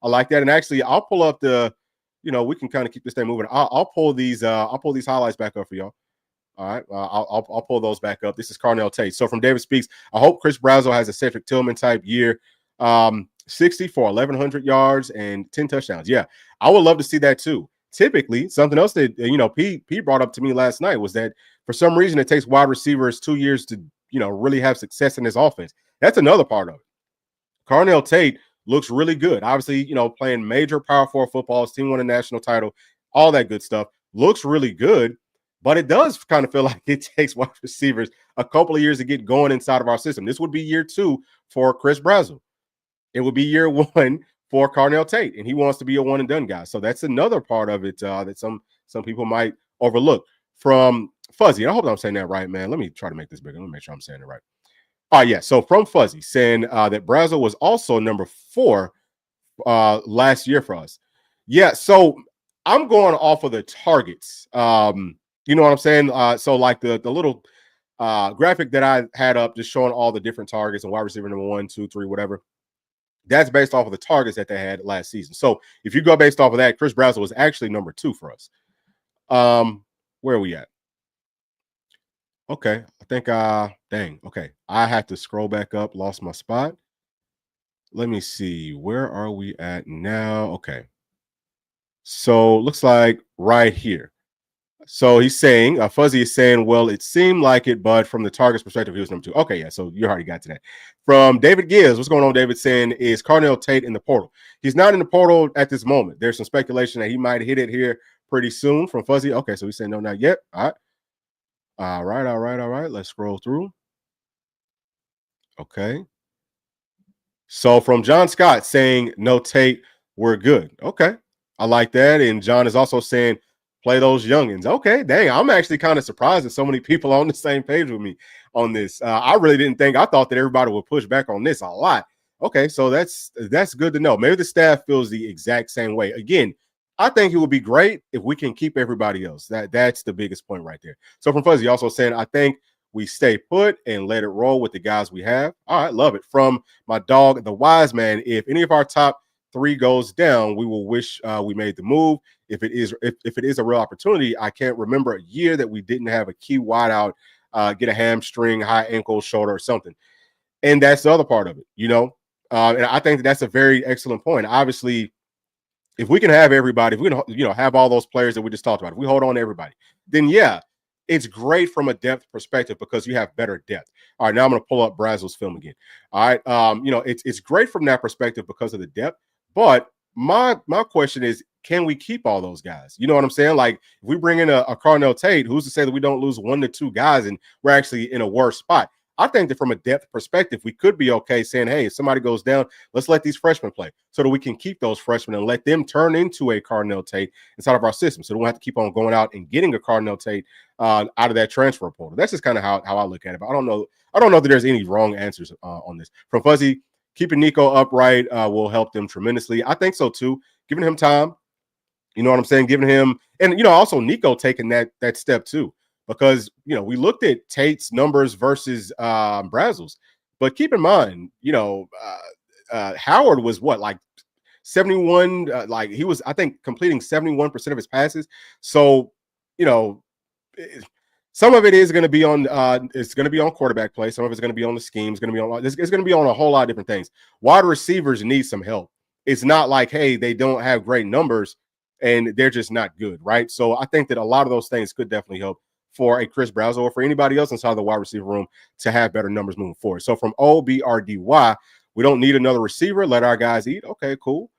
I like that. And actually, I'll pull up we can kind of keep this thing moving. I'll pull these highlights back up for y'all. All right, I'll pull those back up. This is Carnell Tate. So from David Speaks, I hope Chris Brazzell has a Cedric Tillman type year. 60 for 1,100 yards and 10 touchdowns. Yeah, I would love to see that too. Typically, something else that Pete brought up to me last night was that for some reason it takes wide receivers 2 years to really have success in this offense. That's another part of it. Carnell Tate looks really good. Obviously, playing major Power 4 football, his team won a national title, all that good stuff. Looks really good, but it does kind of feel like it takes wide receivers a couple of years to get going inside of our system. This would be year 2 for Chris Brazzell. It would be year 1 for Carnell Tate, and he wants to be a one-and-done guy. So that's another part of it that some people might overlook. From Fuzzy, I hope I'm saying that right, man. Let me try to make this bigger. Let me make sure I'm saying it right. Yeah. So from Fuzzy saying that Brazzell was also number 4 last year for us. Yeah. So I'm going off of the targets. You know what I'm saying? So like the little graphic that I had up just showing all the different targets and wide receiver number 1, 2, 3, whatever. That's based off of the targets that they had last season. So if you go based off of that, Chris Brazzell was actually number 2 for us. Where are we at? Okay. I think Dang. Okay. I had to scroll back up, lost my spot. Let me see. Where are we at now? Okay. So looks like right here. So he's saying, Fuzzy is saying, well, it seemed like it, but from the target's perspective, he was number 2. Okay, yeah, so you already got to that. From David Gibbs, what's going on, David? Saying, is Carnell Tate in the portal? He's not in the portal at this moment. There's some speculation that he might hit it here pretty soon from Fuzzy. Okay, so he's saying, no, not yet. All right. All right. Let's scroll through. Okay. So from John Scott saying, no Tate, we're good. Okay. I like that. And John is also saying, play those youngins. Okay. Dang. I'm actually kind of surprised that so many people are on the same page with me on this. I really didn't think, I thought that everybody would push back on this a lot. Okay. So that's good to know. Maybe the staff feels the exact same way. Again, I think it would be great if we can keep everybody else. That's the biggest point right there. So from Fuzzy also saying, I think we stay put and let it roll with the guys we have. All right, love it. From my dog, the wise man, if any of our top 3 goes down, we will wish we made the move. If it is a real opportunity, I can't remember a year that we didn't have a key wideout get a hamstring, high ankle, shoulder, or something. And that's the other part of it, and I think that's a very excellent point. Obviously, if we can have everybody, if we can, have all those players that we just talked about, if we hold on to everybody, then yeah, it's great from a depth perspective because you have better depth. All right, now I'm going to pull up Brazzell's film again. All right, it's great from that perspective because of the depth. But my question is, can we keep all those guys? You know what I'm saying? Like, if we bring in a Carnell Tate, who's to say that we don't lose 1 to 2 guys and we're actually in a worse spot? I think that from a depth perspective, we could be okay saying, hey, if somebody goes down, let's let these freshmen play so that we can keep those freshmen and let them turn into a Carnell Tate inside of our system. So we don't have to keep on going out and getting a Carnell Tate out of that transfer portal. That's just kind of how I look at it. But I don't know that there's any wrong answers on this. From Fuzzy, keeping Nico upright will help them tremendously. I think so too. Giving him time, you know what I'm saying? Giving him, and also Nico taking that step too. Because, we looked at Tate's numbers versus Brazzell's. But keep in mind, Howard was what, like 71, he was, I think, completing 71% of his passes. So, some of it is going to be on it's going to be on quarterback play. Some of it's going to be on the scheme. It's going to be on a whole lot of different things. Wide receivers need some help. It's not like, hey, they don't have great numbers and they're just not good, right? So I think that a lot of those things could definitely help for a Chris Brazzell or for anybody else inside the wide receiver room to have better numbers moving forward. So from OBRDY, we don't need another receiver. Let our guys eat. Okay, cool.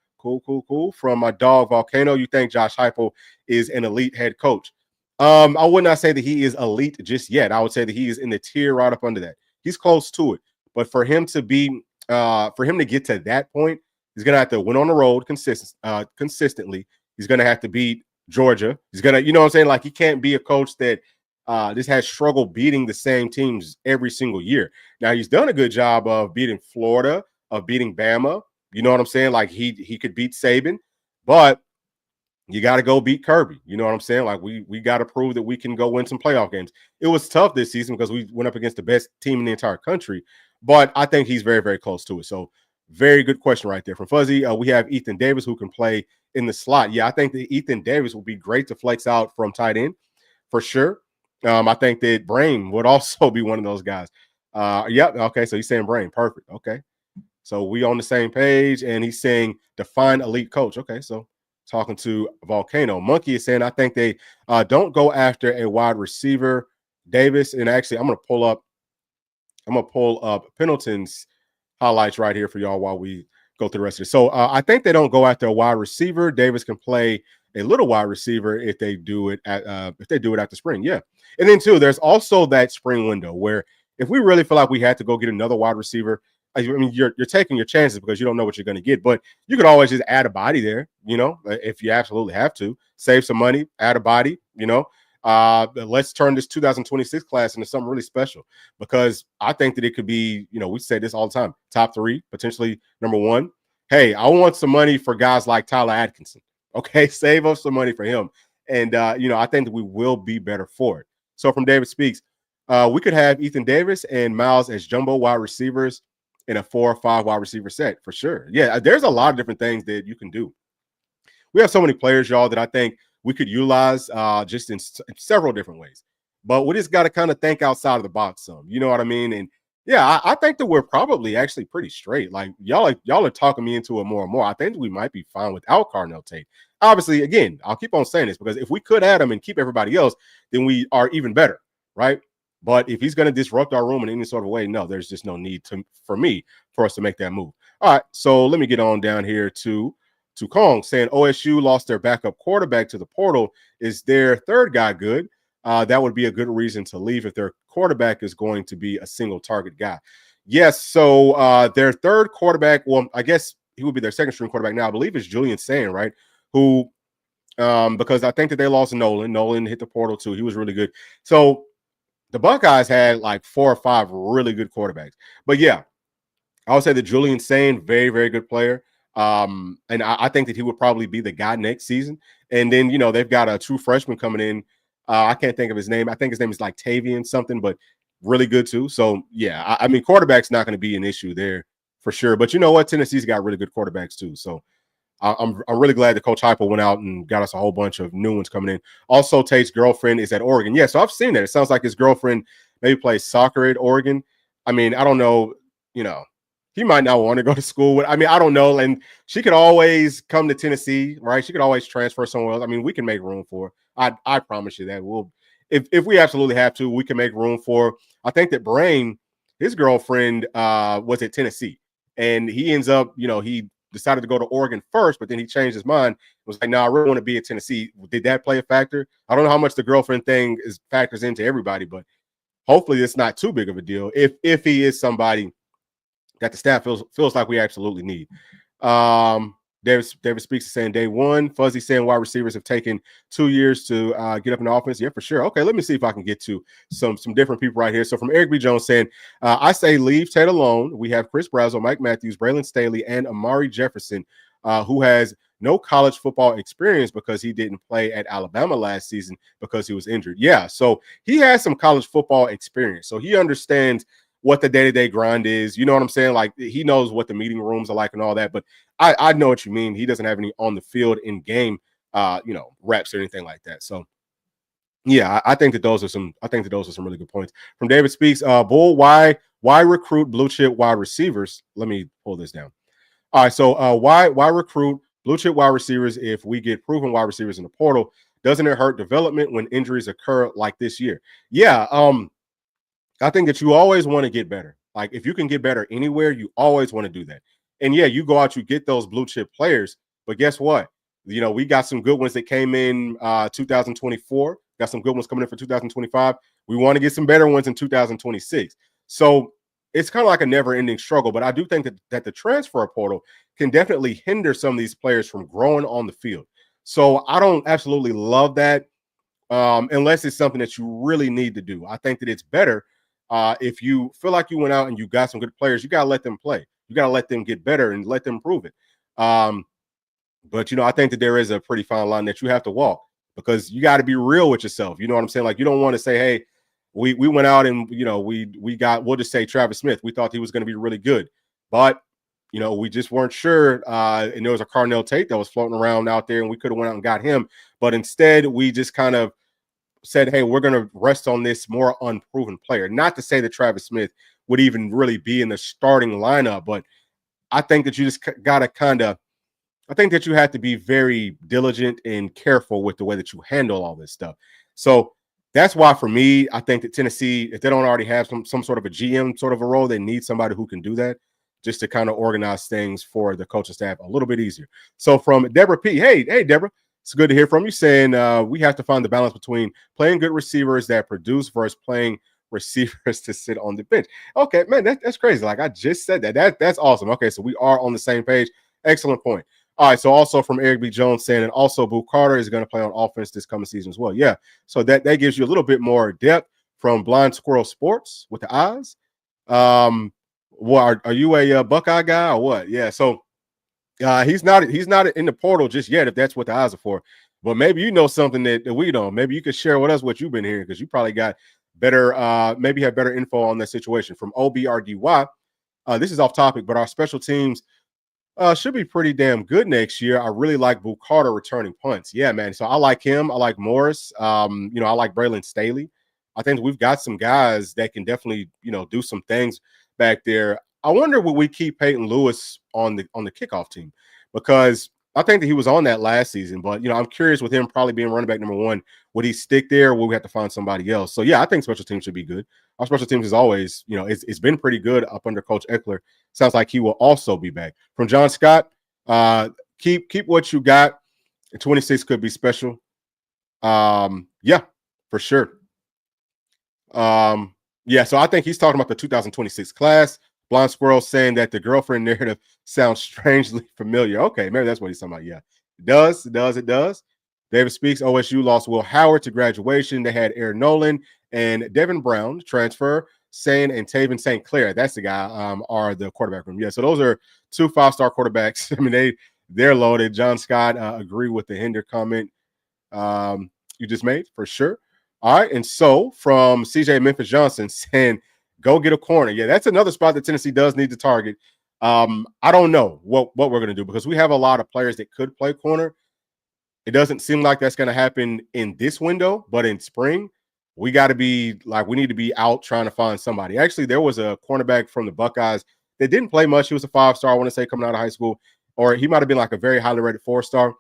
From my dog Volcano, you think Josh Heupel is an elite head coach? I would not say that he is elite just yet. I would say that he is in the tier right up under that. He's close to it. But for him to get to that point, he's gonna have to win on the road consistently. He's gonna have to beat Georgia. He's gonna, you know what I'm saying? Like, he can't be a coach that just has struggled beating the same teams every single year. Now, he's done a good job of beating Florida, of beating Bama. You know what I'm saying? Like, he could beat Saban, but you got to go beat Kirby. You know what I'm saying? Like, we got to prove that we can go win some playoff games. It was tough this season because we went up against the best team in the entire country, but I think he's very, very close to it. So very good question right there from Fuzzy. We have Ethan Davis who can play in the slot. Yeah, I think that Ethan Davis will be great to flex out from tight end for sure. I think that Brain would also be one of those guys. Yep. Okay. So he's saying Brain. Perfect. Okay. So we on the same page, and he's saying define elite coach. Okay. So talking to Volcano. Monkey is saying, I think they don't go after a wide receiver, Davis. And actually, I'm going to pull up Pendleton's highlights right here for y'all while we go through the rest of it. So I think they don't go after a wide receiver. Davis can play a little wide receiver if they do it after spring. Yeah. And then too, there's also that spring window where if we really feel like we had to go get another wide receiver, I mean, you're taking your chances because you don't know what you're going to get, but you could always just add a body there, if you absolutely have to. Save some money, add a body, let's turn this 2026 class into something really special, because I think that it could be, we say this all the time, top 3, potentially number 1. Hey, I want some money for guys like Tyler Atkinson. Okay, save up some money for him. And, I think that we will be better for it. So from David Speaks, we could have Ethan Davis and Miles as jumbo wide receivers in a 4 or 5 wide receiver set for sure. Yeah, there's a lot of different things that you can do. We have so many players, y'all, that I think we could utilize just in several different ways. but we just got to kind of think outside of the box some. You know what I mean? And yeah, I think that we're probably actually pretty straight. Like y'all are talking me into it more and more. I think we might be fine without Carnell Tate. Obviously, again, I'll keep on saying this because if we could add him and keep everybody else, then we are even better, right? But if he's going to disrupt our room in any sort of way, no, there's just no need for us to make that move. All right, so let me get on down here to Kong saying OSU lost their backup quarterback to the portal. Is their third guy good? That would be a good reason to leave if their quarterback is going to be a single target guy. Yes, so their third quarterback, well, I guess he would be their second string quarterback now. I believe it's Julian Sand, right? Who, because I think that they lost Nolan. Nolan hit the portal too. He was really good. So the Buckeyes had like 4 or 5 really good quarterbacks. But yeah, I would say that Julian Sand, very, very good player. And I think that he would probably be the guy next season. And then, they've got a true freshman coming in. I can't think of his name. I think his name is like Tavian something, but really good too. So, yeah, I mean, quarterback's not going to be an issue there for sure. But you know what? Tennessee's got really good quarterbacks too. So I'm really glad that Coach Heupel went out and got us a whole bunch of new ones coming in. Also, Tate's girlfriend is at Oregon. Yeah, so I've seen that. It sounds like his girlfriend maybe plays soccer at Oregon. I mean, I don't know, he might not want to go to school with. I mean, I don't know. And she could always come to Tennessee, right? She could always transfer somewhere else. I mean, we can make room for her. I promise you that. We'll if we absolutely have to, we can make room for her. I think that Brain, his girlfriend, was at Tennessee. And he ends up, he decided to go to Oregon first, but then he changed his mind. It was like, no, I really want to be at Tennessee. Did that play a factor? I don't know how much the girlfriend thing factors into everybody, but hopefully it's not too big of a deal if he is somebody that the staff feels like we absolutely need. David Speaks is saying day one. Fuzzy saying wide receivers have taken 2 years to get up in the offense. Yeah, for sure. Okay, let me see if I can get to some different people right here. So from Eric B. Jones saying, I say leave Tate alone. We have Chris Brazzell, Mike Matthews, Braylon Staley, and Amari Jefferson, who has no college football experience because he didn't play at Alabama last season because he was injured. Yeah, so he has some college football experience. So he understands what the day-to-day grind is. You know what I'm saying? Like, he knows what the meeting rooms are like and all that. But I know what you mean. He doesn't have any on the field in game, reps or anything like that. So yeah, I think that those are some really good points. From David Speaks, Bull, why recruit blue chip wide receivers? Let me pull this down. All right, so why recruit blue chip wide receivers if we get proven wide receivers in the portal? Doesn't it hurt development when injuries occur like this year? Yeah, I think that you always want to get better. Like, if you can get better anywhere, you always want to do that. And yeah, you go out, you get those blue chip players, but guess what? We got some good ones that came in 2024. Got some good ones coming in for 2025. We want to get some better ones in 2026. So it's kind of like a never-ending struggle. But I do think that the transfer portal can definitely hinder some of these players from growing on the field. So I don't absolutely love that unless it's something that you really need to do. I think that it's better if you feel like you went out and you got some good players, you got to let them play. You got to let them get better and let them prove it. But, I think that there is a pretty fine line that you have to walk because you got to be real with yourself. You know what I'm saying? Like, you don't want to say, hey, we went out and, we'll just say Travis Smith. We thought he was going to be really good. But, we just weren't sure. And there was a Carnell Tate that was floating around out there and we could have went out and got him. But instead, we just kind of said, hey, we're going to rest on this more unproven player. Not to say that Travis Smith would even really be in the starting lineup, but I think that you just got to I think that you have to be very diligent and careful with the way that you handle all this stuff. So that's why, for me, I think that Tennessee, if they don't already have some sort of a GM sort of a role, they need somebody who can do that just to kind of organize things for the coaching staff a little bit easier. So from Deborah P. Hey, Deborah. It's good to hear from you saying we have to find the balance between playing good receivers that produce versus playing receivers to sit on the bench. Okay, man, that's crazy. Like, I just said that. That's awesome. Okay, so we are on the same page. Excellent point. All right, so also from Eric B. Jones saying, and also Boo Carter is going to play on offense this coming season as well. Yeah, so that gives you a little bit more depth from Blind Squirrel Sports with the eyes. What are you a Buckeye guy or what? Yeah, so he's not in the portal just yet, if that's what the eyes are for. But maybe you know something that we don't. Maybe you could share with us what you've been hearing because you probably got better, maybe have better info on that situation. From OBRDY, this is off topic, but our special teams should be pretty damn good next year. I really like Boo Carter returning punts. Yeah, man. So I like him. I like Morris. I like Braylon Staley. I think we've got some guys that can definitely, do some things back there. I wonder would we keep Peyton Lewis on the kickoff team, because I think that he was on that last season, but I'm curious with him probably being running back number one, would he stick there or will we have to find somebody else? So yeah, I think special teams should be good. Our special teams is always, it's been pretty good up under Coach Eckler. Sounds like he will also be back. From John Scott, keep what you got. 26 could be special. Yeah, for sure. Yeah, so I think he's talking about the 2026 class. Blind Squirrel saying that the girlfriend narrative sounds strangely familiar. Okay, maybe that's what he's talking about. Yeah, it does. David Speaks, OSU lost Will Howard to graduation. They had Aaron Nolan and Devin Brown transfer. Sane and Taven St. Clair, that's the guy, are the quarterback room. Yeah, so those are 2 5-star quarterbacks. I mean, they're loaded. John Scott, agree with the Hinder comment you just made, for sure. All right, and so from CJ Memphis Johnson saying, go get a corner. Yeah, that's another spot that Tennessee does need to target. I don't know what we're going to do, because we have a lot of players that could play corner. It doesn't seem like that's going to happen in this window, but in spring, we need to be out trying to find somebody. Actually, there was a cornerback from the Buckeyes that didn't play much. He was a 5-star, I want to say, coming out of high school, or he might have been like a very highly rated 4-star.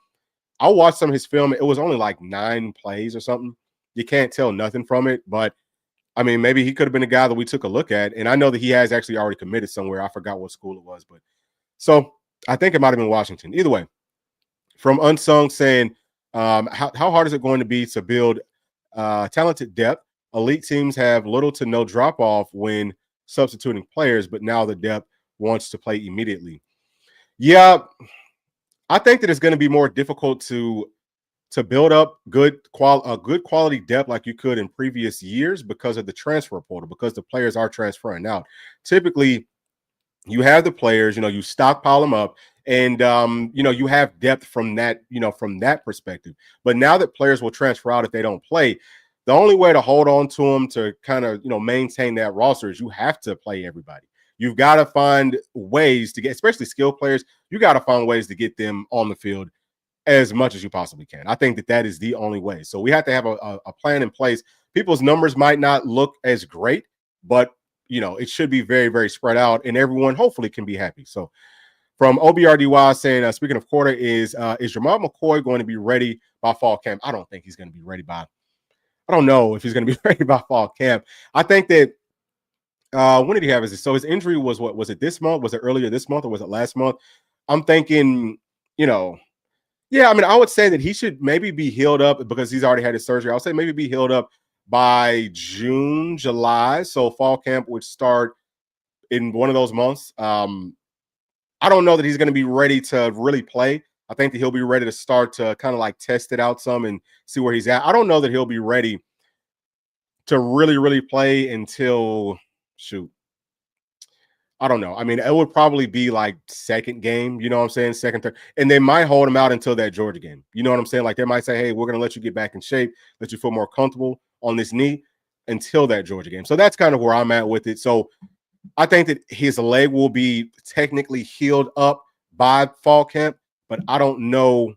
I watched some of his film. It was only like 9 plays or something. You can't tell nothing from it, but I mean, maybe he could have been a guy that we took a look at. And I know that he has actually already committed somewhere. I forgot what school it was, but so I think it might have been Washington. Either way, from Unsung saying, how hard is it going to be to build talented depth? Elite teams have little to no drop off when substituting players, but now the depth wants to play immediately. Yeah, I think that it's going to be more difficult to build up good quality depth like you could in previous years because of the transfer portal, because the players are transferring out. Typically, you have the players, you stockpile them up, and you have depth from that, from that perspective. But now that players will transfer out if they don't play, the only way to hold on to them to kind of, maintain that roster is you have to play everybody. You've got to find ways to get, especially skilled players, you got to find ways to get them on the field as much as you possibly can. I think that is the only way. So we have to have a plan in place. People's numbers might not look as great, but it should be very, very spread out, and everyone hopefully can be happy. So from OBRDY saying, speaking of quarter, is Jamal McCoy going to be ready by fall camp? I don't think he's going to be ready by. I don't know if he's going to be ready by fall camp. I think that when did he have his? So his injury was what? Was it this month? Was it earlier this month, or was it last month? I'm thinking, yeah, I mean, I would say that he should maybe be healed up because he's already had his surgery. I would say maybe be healed up by June, July. So fall camp would start in one of those months. I don't know that he's going to be ready to really play. I think that he'll be ready to start to kind of like test it out some and see where he's at. I don't know that he'll be ready to really, really play until, I don't know. I mean, it would probably be like second game, you know what I'm saying? Second, third. And they might hold him out until that Georgia game. You know what I'm saying? Like they might say, hey, we're going to let you get back in shape, let you feel more comfortable on this knee until that Georgia game. So that's kind of where I'm at with it. So I think that his leg will be technically healed up by fall camp, but I don't know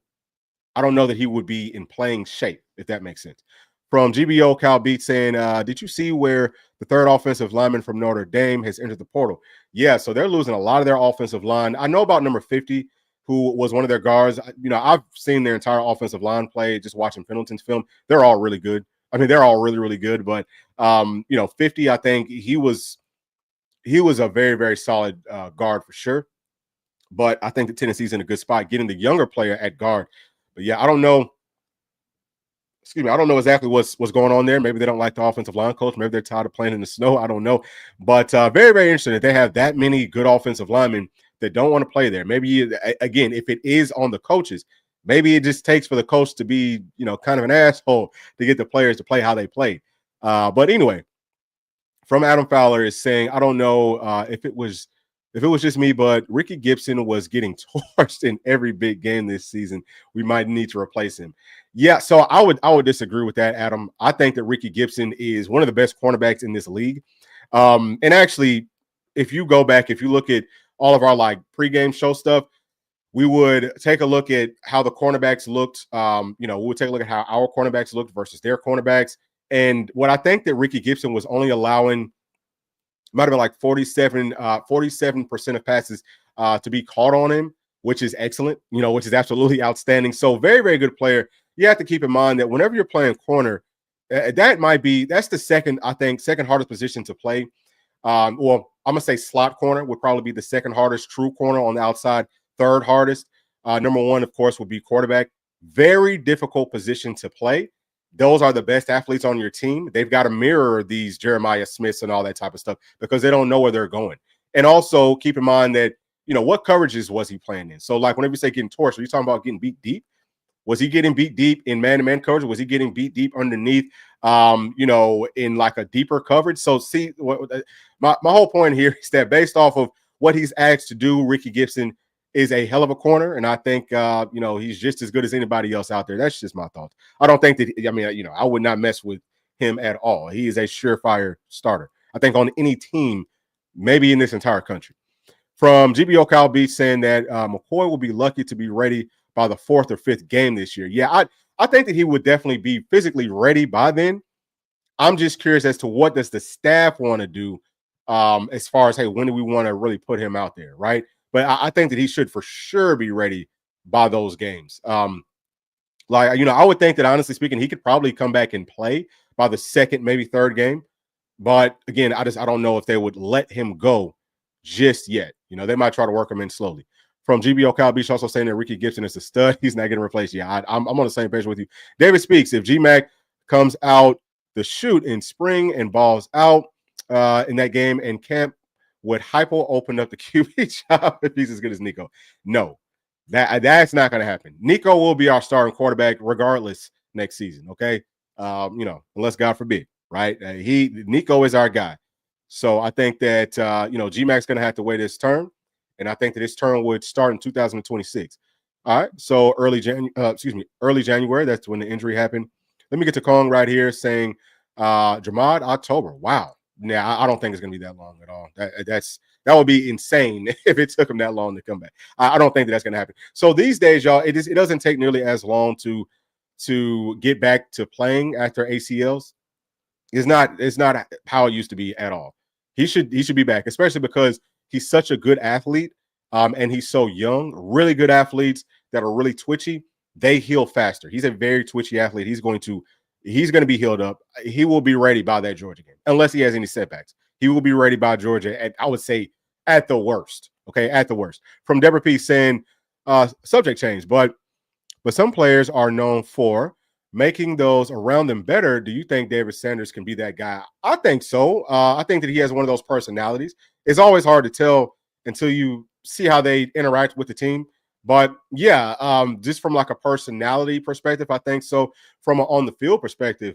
that he would be in playing shape, if that makes sense. From GBO Cal Beat saying, did you see where the third offensive lineman from Notre Dame has entered the portal? Yeah, so they're losing a lot of their offensive line. I know about number 50, who was one of their guards. I've seen their entire offensive line play, just watching Pendleton's film. They're all really good. I mean, they're all really, really good. But, 50, I think he was a very, very solid guard for sure. But I think that Tennessee's in a good spot getting the younger player at guard. But, yeah, I don't know. I don't know exactly what's going on there. Maybe they don't like the offensive line coach. Maybe they're tired of playing in the snow. I don't know. But very, very interesting that they have that many good offensive linemen that don't want to play there. Maybe, again, if it is on the coaches, maybe it just takes for the coach to be, kind of an asshole to get the players to play how they played. But anyway, from Adam Fowler is saying, I don't know if it was just me, but Ricky Gibson was getting torched in every big game this season. We might need to replace him. Yeah, so I would disagree with that, Adam. I think that Ricky Gibson is one of the best cornerbacks in this league. And actually, if you look at all of our like pregame show stuff, we would take a look at how the cornerbacks looked. We would take a look at how our cornerbacks looked versus their cornerbacks. And what I think that Ricky Gibson was only allowing might have been like 47% of passes to be caught on him, which is excellent, which is absolutely outstanding. So very, very good player. You have to keep in mind that whenever you're playing corner, that's the second hardest position to play. Well, I'm gonna say slot corner would probably be the second hardest, true corner on the outside, third hardest. Number one, of course, would be quarterback. Very difficult position to play. Those are the best athletes on your team. They've got to mirror these Jeremiah Smiths and all that type of stuff because they don't know where they're going. And also keep in mind that, what coverages was he playing in? So like whenever you say getting torched, are you talking about getting beat deep? Was he getting beat deep in man-to-man coverage? Was he getting beat deep underneath, in like a deeper coverage? So see, my whole point here is that based off of what he's asked to do, Ricky Gibson is a hell of a corner, and I think he's just as good as anybody else out there. That's just my thoughts. I don't think that. I mean, I would not mess with him at all. He is a surefire starter. I think on any team, maybe in this entire country. From GBO Cal Beach saying that McCoy will be lucky to be ready by the 4th or 5th game this year. Yeah, I think that he would definitely be physically ready by then. I'm just curious as to what does the staff want to do as far as, hey, when do we want to really put him out there, right? But I think that he should for sure be ready by those games. I would think that, honestly speaking, he could probably come back and play by the 2nd, maybe 3rd game. But again, I don't know if they would let him go just yet. They might try to work him in slowly. From GBO Cal Beach also saying that Ricky Gibson is a stud. He's not getting replaced. Yeah, I'm on the same page with you. David speaks. If G-Mac comes out the chute in spring and balls out in that game and camp, would Hypo open up the QB job if he's as good as Nico? No, that's not going to happen. Nico will be our starting quarterback regardless next season. Okay, unless God forbid, right? Nico is our guy. So I think that G-Mac's going to have to wait his turn, and I think that his turn would start in 2026. All right, so early January. That's when the injury happened. Let me get to Kong right here saying Jamad October. Wow. Yeah, I don't think it's going to be that long at all. That would be insane if it took him that long to come back. I don't think that's going to happen. So these days, y'all, it doesn't take nearly as long to get back to playing after ACLs. It's not how it used to be at all. He should be back, especially because he's such a good athlete, and he's so young. Really good athletes that are really twitchy, they heal faster. He's a very twitchy athlete. He's going to be healed up. He will be ready by that Georgia game, unless he has any setbacks. He will be ready by Georgia, I would say, at the worst. Okay, at the worst. From Deborah P saying, subject change, but some players are known for making those around them better. Do you think David Sanders can be that guy? I think so. I think that he has one of those personalities. It's always hard to tell until you see how they interact with the team. But yeah, just from like a personality perspective, I think so. From an on the field perspective,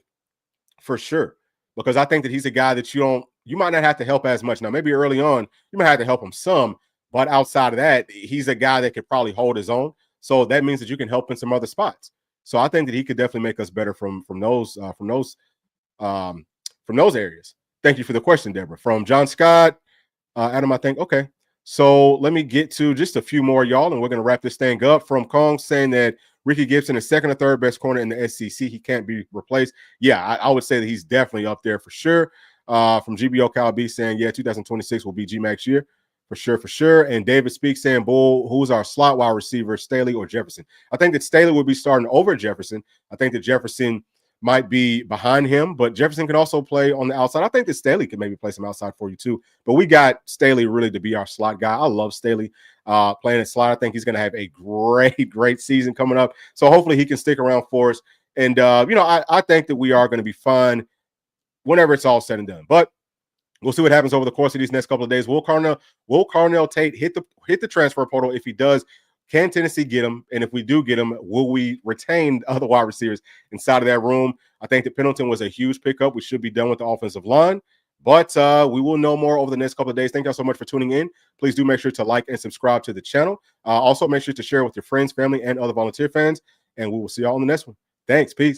for sure, because I think that he's a guy that you might not have to help as much. Now, maybe early on, you might have to help him some, but outside of that, he's a guy that could probably hold his own. So that means that you can help in some other spots. So I think that he could definitely make us better from those areas. Thank you for the question, Deborah. From John Scott, Adam, I think, okay. So let me get to just a few more, y'all, and we're going to wrap this thing up. From Kong saying that Ricky Gibson is 2nd or 3rd best corner in the SEC. He can't be replaced. Yeah, I would say that he's definitely up there for sure. From GBO Cal B saying, yeah, 2026 will be G-Mac's year. For sure. And David Speaks saying, Bull, who's our slot wide receiver, Staley or Jefferson? I think that Staley would be starting over Jefferson. I think that Jefferson might be behind him, but Jefferson can also play on the outside. I think that Staley could maybe play some outside for you too. But we got Staley really to be our slot guy. I love Staley playing at slot. I think he's going to have a great season coming up. So hopefully he can stick around for us. And, I think that we are going to be fine whenever it's all said and done. But we'll see what happens over the course of these next couple of days. Will Carnell Tate hit the transfer portal? If he does, can Tennessee get him? And if we do get him, will we retain other wide receivers inside of that room? I think that Pendleton was a huge pickup. We should be done with the offensive line. But we will know more over the next couple of days. Thank y'all so much for tuning in. Please do make sure to like and subscribe to the channel. Also, make sure to share with your friends, family, and other volunteer fans. And we will see y'all on the next one. Thanks. Peace.